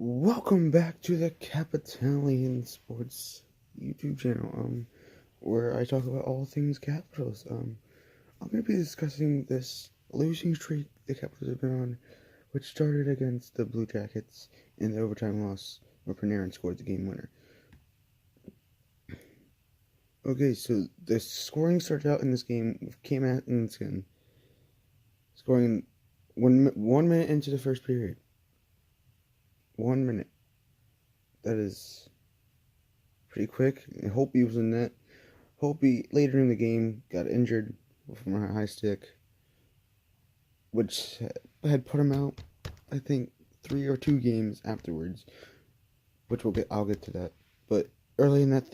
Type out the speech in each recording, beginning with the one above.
Welcome back to the Capitalian Sports YouTube channel, where I talk about all things Capitals. I'm gonna be discussing this losing streak the Capitals have been on, which started against the Blue Jackets in the overtime loss, where Panarin scored the game winner. Okay, so the scoring started out in this game with Cam Atkinson scoring 1 minute into the first period. 1 minute. That is pretty quick. Holtby was in net. Holtby later in the game got injured from a high stick, which had put him out, I think, 3 or 2 games afterwards. Which I'll get to that. But late in that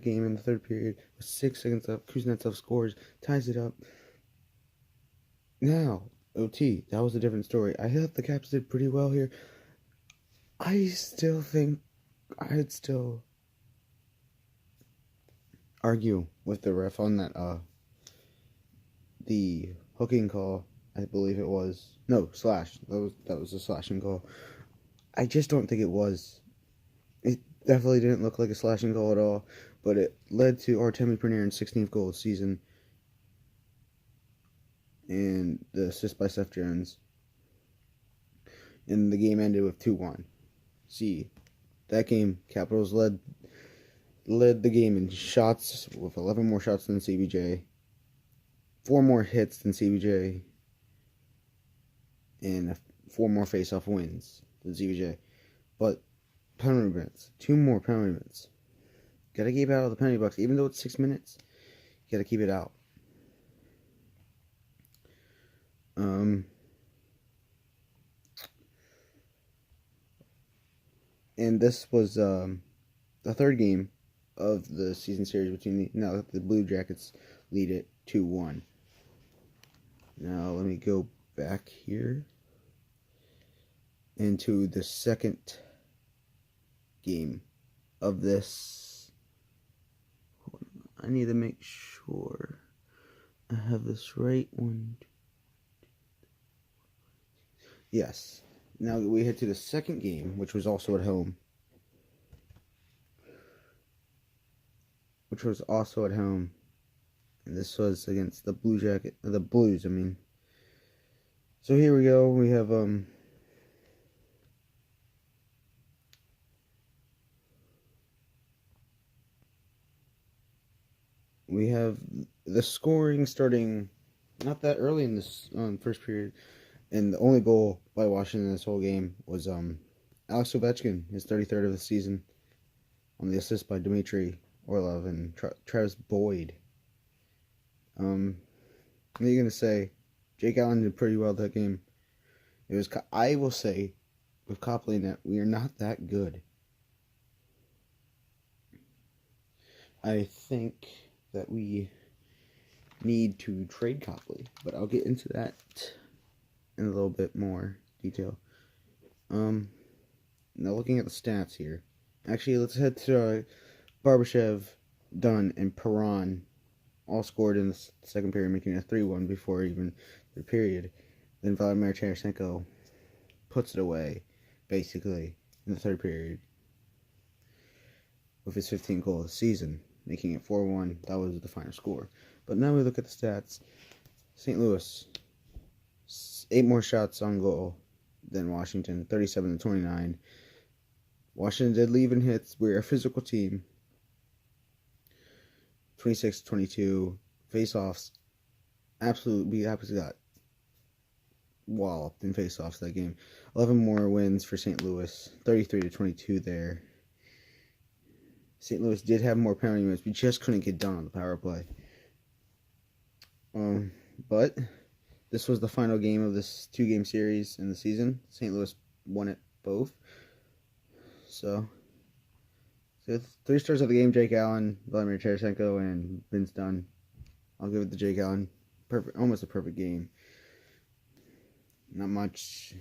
game in the third period, with 6 seconds up, Kuznetsov scores, ties it up. Now OT, that was a different story. I thought the Caps did pretty well here. I still think I'd still argue with the ref on that the hooking call. I believe it was slash. That was a slashing call. I just don't think it was. It definitely didn't look like a slashing goal at all, but it led to Artemi Panarin's 16th goal of the season and the assist by Seth Jones. And the game ended with 2-1. See, that game, Capitals led the game in shots with 11 more shots than CBJ, 4 more hits than CBJ, and 4 more face-off wins than CBJ. But penalty minutes, 2 more penalty minutes. Gotta keep it out of the penalty box, even though it's 6 minutes. You gotta keep it out. And this was the third game of the season series between the Blue Jackets lead it 2-1. Now let me go back here into the second game of this. Hold on, I need to make sure I have this right one. Yes. Now we head to the second game, which was also at home. And this was against the Blues, I mean. So here we go. We have the scoring starting not that early in this first period. And the only goal by Washington this whole game was Alex Ovechkin, his 33rd of the season, on the assist by Dmitry Orlov and Travis Boyd. What are you gonna say? Jake Allen did pretty well that game. I will say, with Copley in that, we are not that good. I think that we need to trade Copley, but I'll get into that in a little bit more detail. Now looking at the stats here. Actually, let's head to Barbashev, Dunn, and Perron all scored in the second period, making it 3-1 before even the period. Then Vladimir Tarasenko puts it away, basically, in the third period with his 15th goal of the season, making it 4-1. That was the final score. But now we look at the stats. St. Louis, 8 more shots on goal than Washington, 37-29. Washington did leave in hits. We're a physical team. 26-22. Face-offs. We absolutely got walloped in face-offs that game. 11 more wins for St. Louis. 33-22 there. St. Louis did have more penalty minutes. We just couldn't get done on the power play. But this was the final game of this 2-game series in the season. St. Louis won it both. So 3 stars of the game: Jake Allen, Vladimir Tarasenko, and Vince Dunn. I'll give it to Jake Allen. Almost a perfect game. Not much.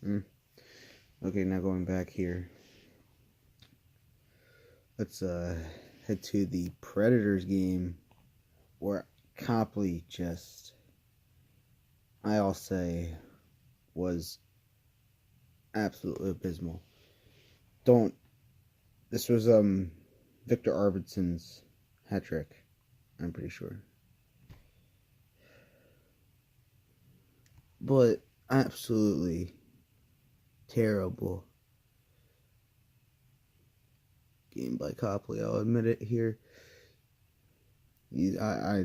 Okay, now going back here. Let's head to the Predators game, where Copley just, I'll say, was absolutely abysmal. Don't. This was Victor Arvidsson's hat trick. I'm pretty sure. But absolutely terrible game by Copley. I'll admit it here. I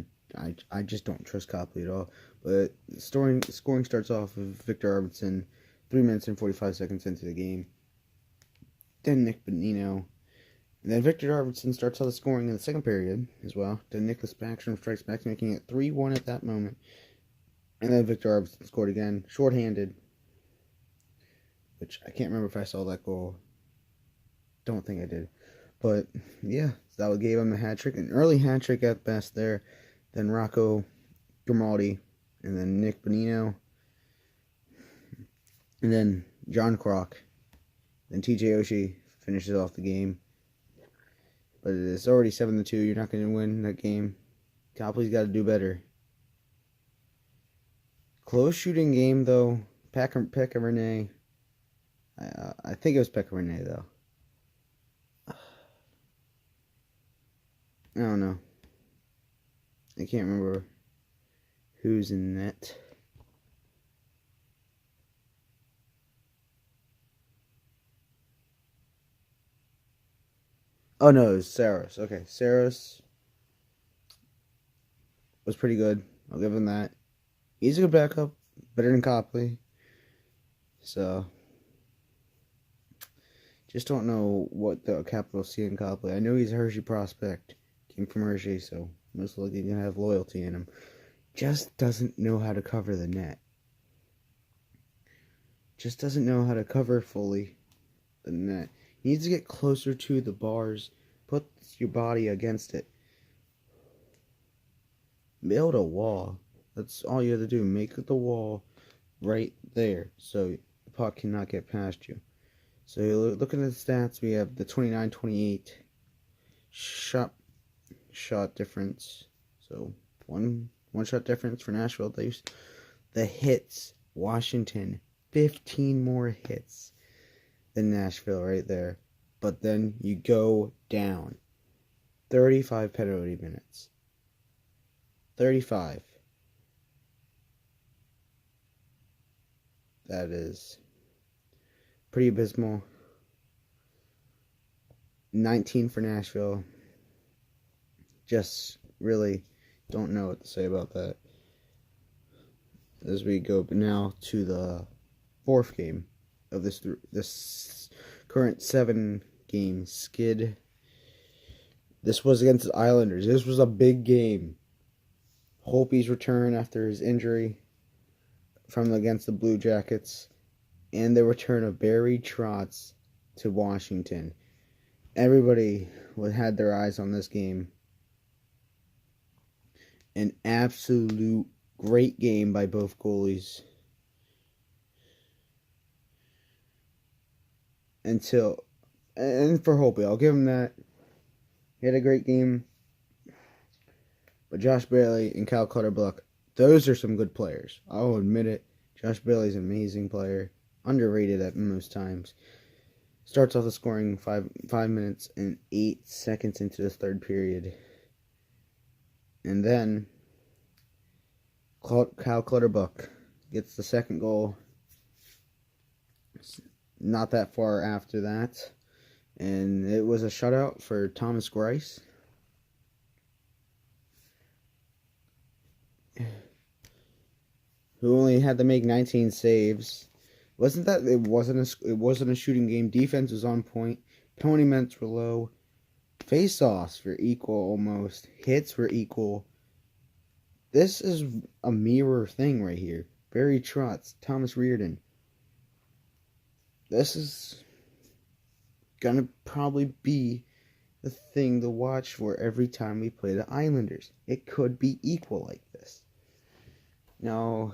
just don't trust Copley at all. But scoring starts off with Victor Arvidsson, 3 minutes and 45 seconds into the game. Then Nick Bonino. And then Victor Arvidsson starts all the scoring in the second period as well. Then Nicholas Backstrom strikes back, making it 3-1 at that moment. And then Victor Arvidsson scored again, shorthanded. Which I can't remember if I saw that goal. Don't think I did. But yeah, so that gave him the hat trick. An early hat trick at best there. Then Rocco Grimaldi. And then Nick Bonino. And then John Krok. Then TJ Oshie finishes off the game. But it's already 7-2. You're not going to win that game. Copley's got to do better. Close shooting game, though. Pekka Rinne. I think it was Pekka Rinne, though. I don't know. I can't remember who's in net. Oh, no, it was Saros. Okay, Saros was pretty good. I'll give him that. He's a good backup. Better than Copley. So, just don't know what the Capitals see in Copley. I know he's a Hershey prospect. Came from Hershey, so most likely going to have loyalty in him. Just doesn't know how to cover the net. Just doesn't know how to cover fully the net. He needs to get closer to the bars. Put your body against it. Build a wall. That's all you have to do. Make the wall right there so the puck cannot get past you. So looking at the stats, we have the 29-28 shot difference. So one shot difference for Nashville. The hits, Washington, 15 more hits than Nashville right there. But then you go down 35 penalty minutes. 35. That is pretty abysmal. 19 for Nashville. Just really don't know what to say about that. As we go now to the fourth game of this current 7-game skid. This was against the Islanders. This was a big game. Holtby's return after his injury from against the Blue Jackets, and the return of Barry Trotz to Washington. Everybody had their eyes on this game. An absolute great game by both goalies. And for Holtby, I'll give him that. He had a great game. But Josh Bailey and Cal Clutterbuck, those are some good players. I'll admit it. Josh Bailey's an amazing player. Underrated at most times. Starts off the scoring 5 minutes and 8 seconds into the third period. And then Cal Clutterbuck gets the second goal. Not that far after that. And it was a shutout for Thomas Greiss. Who only had to make 19 saves. It wasn't a shooting game. Defense was on point. Penalty minutes were low. Face-offs were equal almost. Hits were equal. This is a mirror thing right here. Barry Trotz, Thomas Reardon. This is gonna probably be the thing to watch for every time we play the Islanders. It could be equal like this. Now,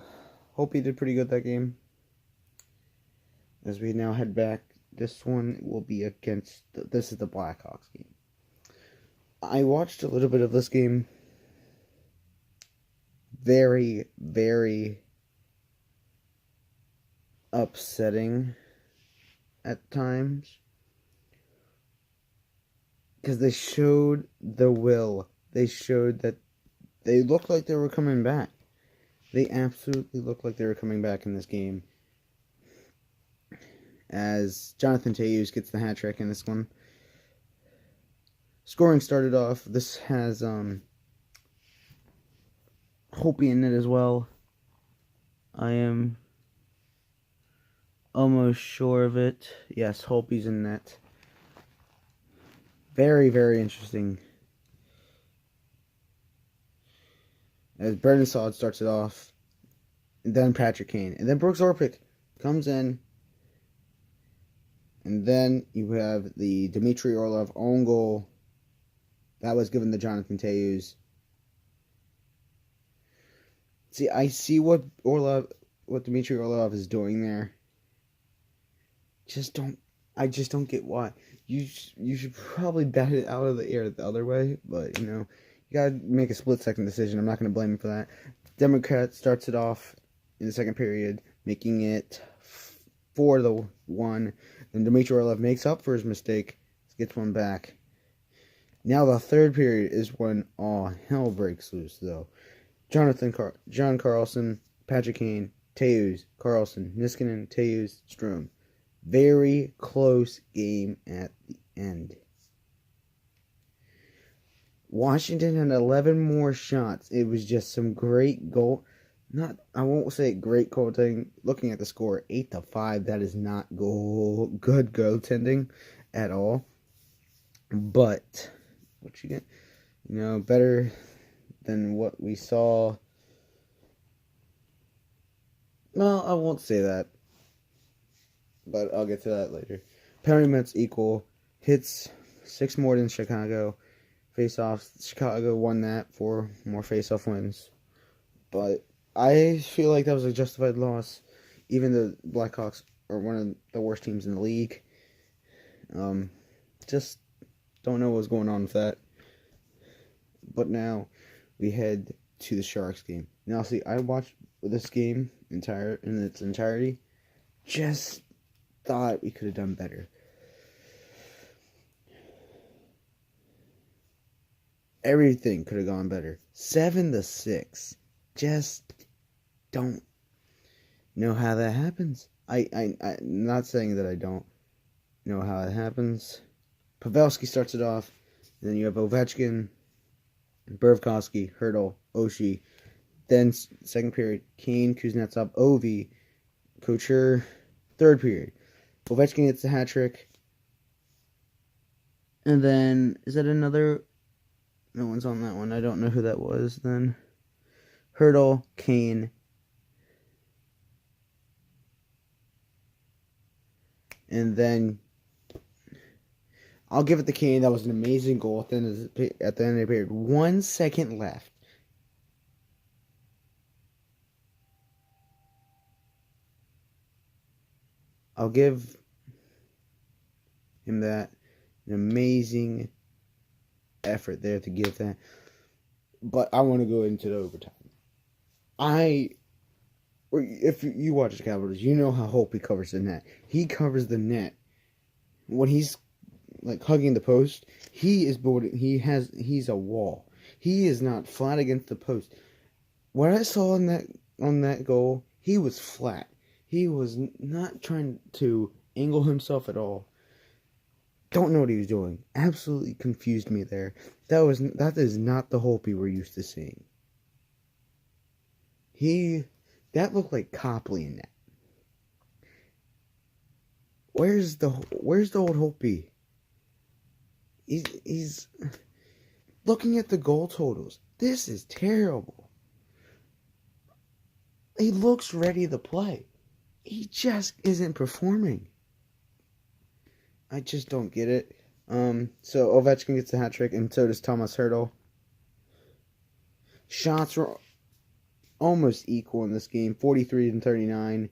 hope he did pretty good that game. As we now head back, this one will be against, this is the Blackhawks game. I watched a little bit of this game. Very, very upsetting at times. Because they showed the will. They showed that they looked like they were coming back. They absolutely looked like they were coming back in this game. As Jonathan Toews gets the hat trick in this one. Scoring started off. This has Holtby in it as well. I am almost sure of it. Yes, Holtby's in net. Very, very interesting. As Brendan Saad starts it off. And then Patrick Kane. And then Brooks Orpik comes in. And then you have the Dmitry Orlov own goal. That was given to Jonathan Toews. See, I see what Dmitry Orlov is doing there. I just don't get why. You should probably bat it out of the air the other way, but you gotta make a split-second decision. I'm not gonna blame him for that. Democrat starts it off in the second period, making it 4-1. Then Dmitry Orlov makes up for his mistake, gets one back. Now the third period is when all hell breaks loose, though. John Carlson, Patrick Kane, Toews, Carlson, Niskanen, Toews, Strome. Very close game at the end. Washington had 11 more shots. It was just some great goal. I won't say great goaltending. Looking at the score, 8-5. That is not good goaltending at all. But what you get, better than what we saw. Well, I won't say that, but I'll get to that later. Penalty minutes equal. Hits 6 more than Chicago. Face-offs, Chicago won that. 4 more face-off wins. But I feel like that was a justified loss. Even the Blackhawks are one of the worst teams in the league. Just don't know what's going on with that. But now we head to the Sharks game. Now, see, I watched this game in its entirety. Just thought we could have done better. Everything could have gone better. 7-6. Just don't know how that happens. I'm not saying that I don't know how it happens. Pavelski starts it off. Then you have Ovechkin, Burakovsky, Hurdle, Oshie. Then second period, Kane, Kuznetsov, Ovi, Couture. Third period, Ovechkin gets the hat trick. And then, is that another? No one's on that one. I don't know who that was then. Hurdle, Kane. And then I'll give it to Kane. That was an amazing goal at the end of the period. 1 second left. I'll give him that. An amazing effort there to give that. But I want to go into the overtime. If you watch the Capitals, you know how Holtby covers the net. He covers the net. When he's like hugging the post, he's a wall. He is not flat against the post. What I saw on that goal, he was flat. He was not trying to angle himself at all. Don't know what he was doing. Absolutely confused me there. That is not the Holtby we're used to seeing. That looked like Copley in that. Where's the old Holtby? He's looking at the goal totals. This is terrible. He looks ready to play. He just isn't performing. I just don't get it. So Ovechkin gets the hat trick, and so does Thomas Hurdle. Shots were almost equal in this game, 43-39.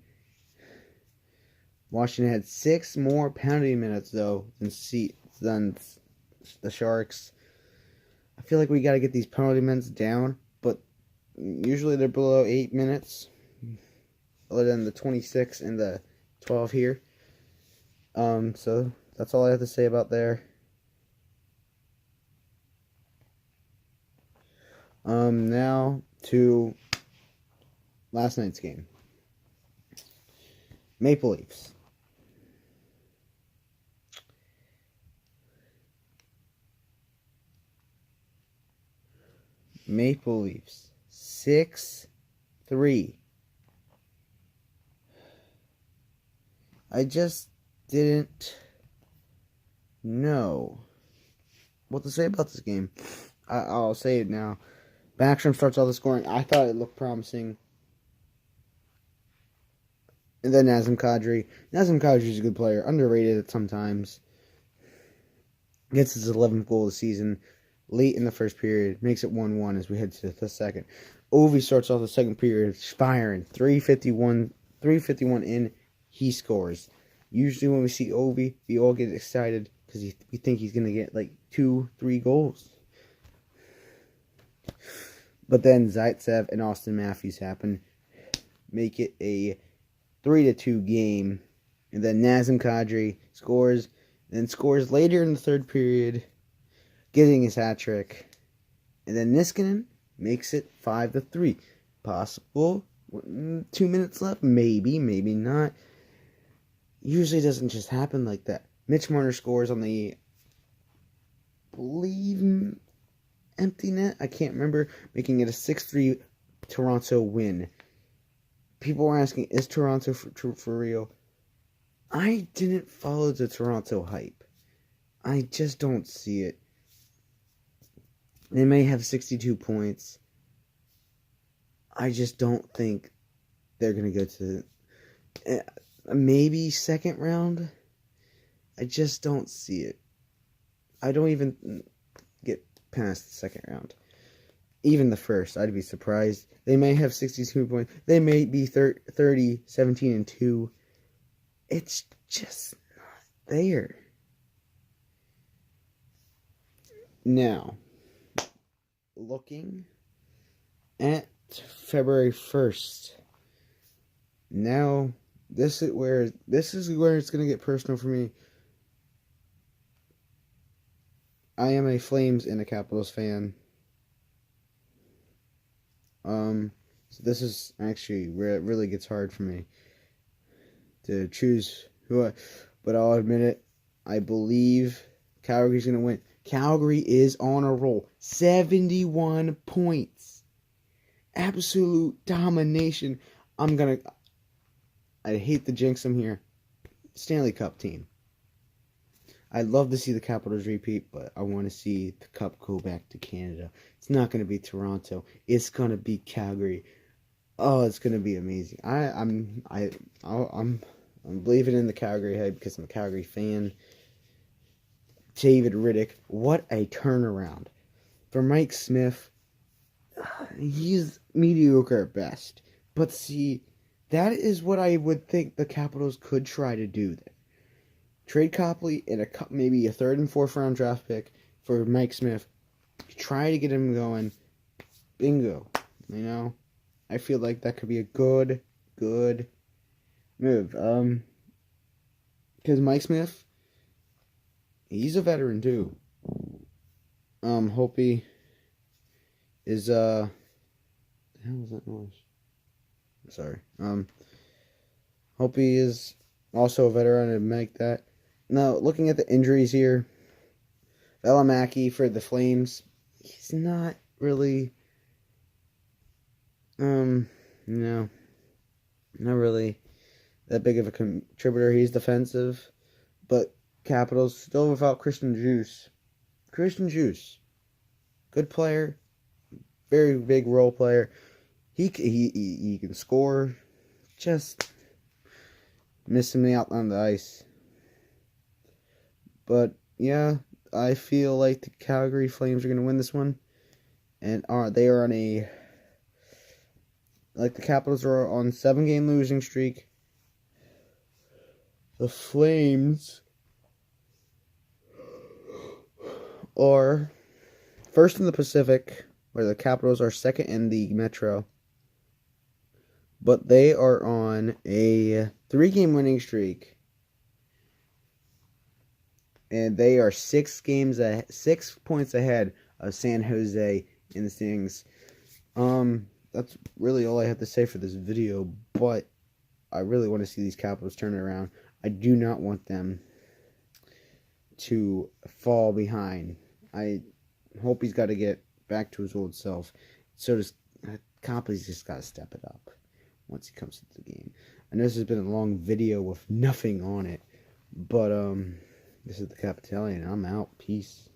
Washington had 6 more penalty minutes though than the Sharks. I feel like we got to get these penalty minutes down, but usually they're below 8 minutes, other than the 26 and the 12 here. So that's all I have to say about there. Now to last night's game. Maple Leafs. Maple Leafs 6-3. I just didn't know what to say about this game. I'll say it now. Backstrom starts all the scoring. I thought it looked promising. And then Nazem Kadri. Nazem Kadri is a good player, underrated at sometimes. Gets his 11th goal of the season late in the first period. Makes it 1-1 as we head to the second. Ovi starts off the second period firing. 3:51 in. He scores. Usually when we see Ovi, we all get excited because we think he's going to get like 2-3 goals. But then Zaitsev and Austin Matthews happen. Make it a 3-2 game. And then Nazem Kadri scores. Then scores later in the third period, getting his hat trick. And then Niskanen makes it 5-3. Possible. 2 minutes left. Maybe, maybe not. Usually doesn't just happen like that. Mitch Marner scores on the, believe, empty net. I can't remember. Making it a 6-3 Toronto win. People were asking, is Toronto for real? I didn't follow the Toronto hype. I just don't see it. They may have 62 points. I just don't think they're going to go to maybe second round. I just don't see it. I don't even get past the second round. Even the first, I'd be surprised. They may have 62 points. They may be 30, 17, and 2. It's just not there. Now, looking at February 1st. Now, this is where it's going to get personal for me. I am a Flames and a Capitals fan. So this is actually where it really gets hard for me to choose but I'll admit it. I believe Calgary's going to win. Calgary is on a roll. 71 points. Absolute domination. I hate to jinx them here. Stanley Cup team. I'd love to see the Capitals repeat, but I want to see the Cup go back to Canada. It's not going to be Toronto. It's going to be Calgary. Oh, it's going to be amazing. I'm believing in the Calgary head because I'm a Calgary fan. David Rittich, what a turnaround. For Mike Smith, he's mediocre at best. But see, that is what I would think the Capitals could try to do there. Trade Copley and maybe a third and fourth round draft pick for Mike Smith. Try to get him going. Bingo. You know? I feel like that could be a good move. Because Mike Smith, he's a veteran too. Hope is the hell was that noise? Sorry. Hope is also a veteran and make that. Now, looking at the injuries here, Valimaki for the Flames, he's not really, no, not really that big of a contributor. He's defensive, but Capitals still without Christian Djoos. Christian Djoos, good player, very big role player. He can score, just missing me out on the ice. But yeah, I feel like the Calgary Flames are going to win this one, and they are on the Capitals are on 7-game losing streak. The Flames are first in the Pacific, where the Capitals are second in the Metro. But they are on a 3-game winning streak. and they are 6 points ahead of San Jose in the standings. That's really all I have to say for this video, but I really want to see these Capitals turn it around. I do not want them to fall behind. I hope he's got to get back to his old self. So does Copley's just got to step it up once he comes into the game. I know this has been a long video with nothing on it, but this is the Capitalian. I'm out. Peace.